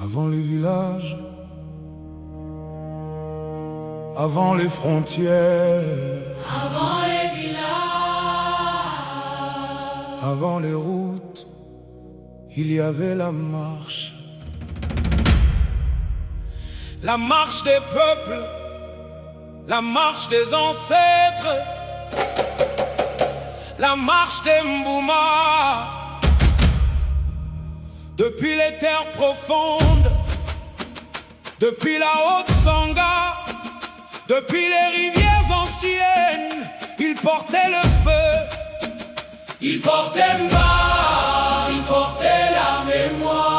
Avant les villages, avant les frontières, avant les villages, avant les routes, il y avait la marche. La marche des peuples, la marche des ancêtres, la marche des Mbouma. Depuis les terres profondes, depuis la haute Sangha, depuis les rivières anciennes, ils portaient le feu, ils portaient Mba, ils portaient la mémoire.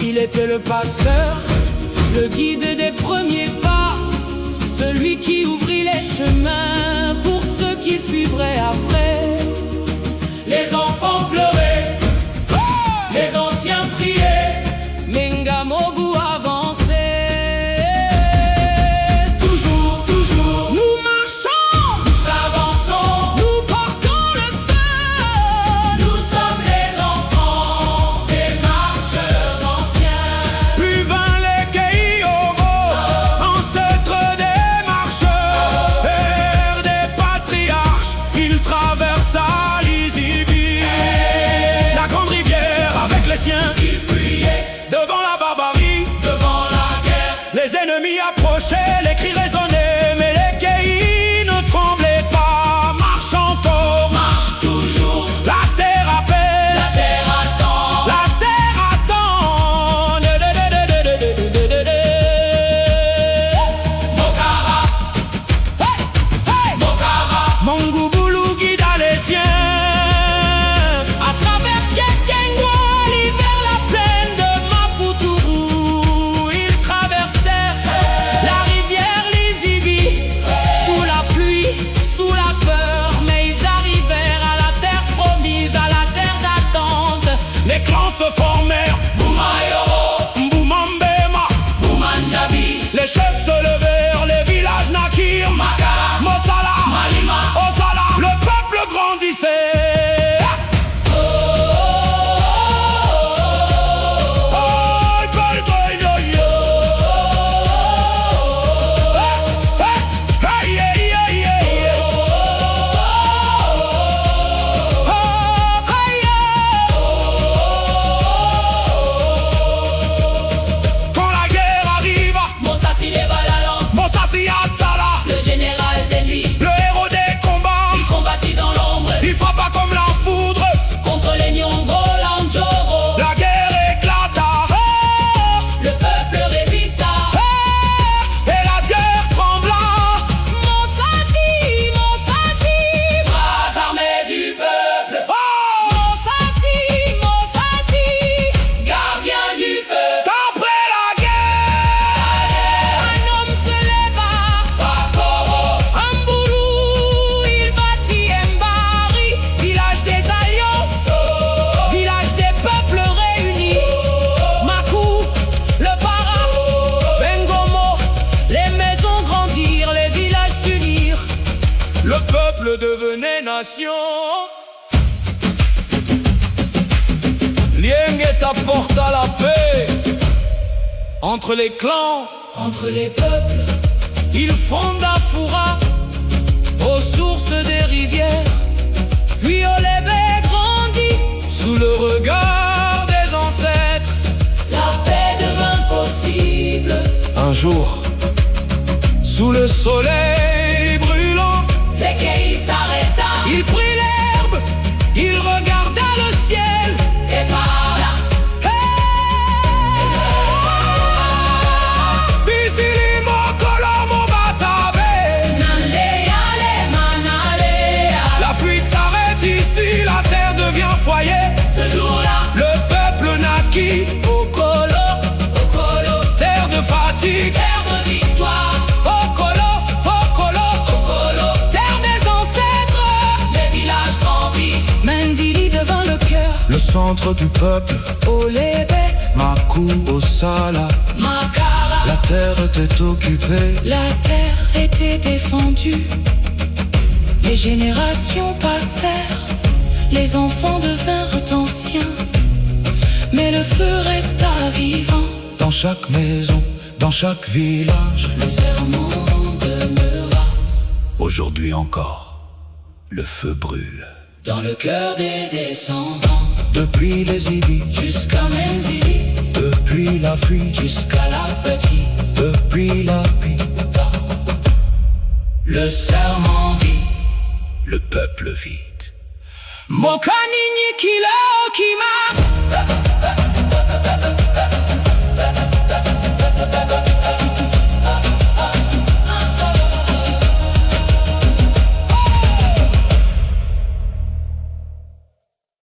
Il était le passeur, le guide des premiers pas, celui qui ouvrit les chemins pour ceux qui suivraient après. Les enfants pleuraient, les anciens priaient, Mengamobu avançait. toujours, toujours, Nous marchons, nous avançons, nous portons le feu. nous sommes les enfants des marcheurs anciens. Plus vain les Keïoro, ancêtres des marcheurs, pères des patriarches, ils traversent à l'Isibi, la grande rivière avec les siens. Ils fuyaient devant la barbarie, devant la guerre. Les ennemis approchaient, les cris résonnaient, mais les Keïs ne tremblaient pas. Marche encore, marche toujours, la terre appelle, la terre attend, la terre attend. Mokara, hey, hey, Mokara, Mongouboulou guida les siens. À travers Kekengwa, l'hiver, la plaine de Mafoutourou, ils traversèrent la rivière Lisibi. Sous la pluie, sous la peur, mais ils arrivèrent à la terre promise, à la terre d'attente. Les clans se formèrent, Boumayoro, Mboumambema, Boumanjabi. Les chefs se levèrent, les villages naquirent, Makara, Mozala, Malima, Ozala. Le peuple grandissait. Quand la guerre arrive, Mosasi leva la lance, Mosasi Atala, le général des nuits, le héros des combats, il combattit dans l'ombre il frappa comme la foudre. contre les Nyongo Landjoro. La guerre éclata, Le peuple résista. et la terre trembla. Mosasi, Mosasi, Bras armés du peuple, Mosasi, Mosasi, gardien du feu. Après la guerre, un homme se leva, Bakoro, Ambourou, il bâtit Mbari, village des alliances, village des peuples réunis. Makou, le para, Bengomo, les maisons grandirent, les villages s'unirent. le peuple devenait nation. Lienguet apporta la paix entre les clans, Entre les peuples, il fonda Foura aux sources des rivières, puis Olébé grandit, sous le regard des ancêtres. la paix devint possible. Un jour, sous le soleil brûlant, Les Keïs s'arrêta, il prit l'herbe, il regarda le ciel. et par là, Bisilimo Kolomo Batabe. Nanléa, les Manaléa. La fuite s'arrête ici, la terre devient foyer. Ce jour-là, Le peuple naquit, Okolo, Okolo, terre de fatigue. terre de victoire. Okolo, Okolo. centre du peuple, Olébé, Makou Osala, Makara, la terre était occupée. la terre était défendue. Les générations passèrent, les enfants devinrent anciens, mais le feu resta vivant. Dans chaque maison, dans chaque village, Le serment demeura. aujourd'hui encore, le feu brûle. Dans le cœur des descendants, Depuis les Ibis, jusqu'à Menzili, depuis la fuite, jusqu'à la petite, depuis la vie, le serment vit. le peuple vite. Mokanini kila okima.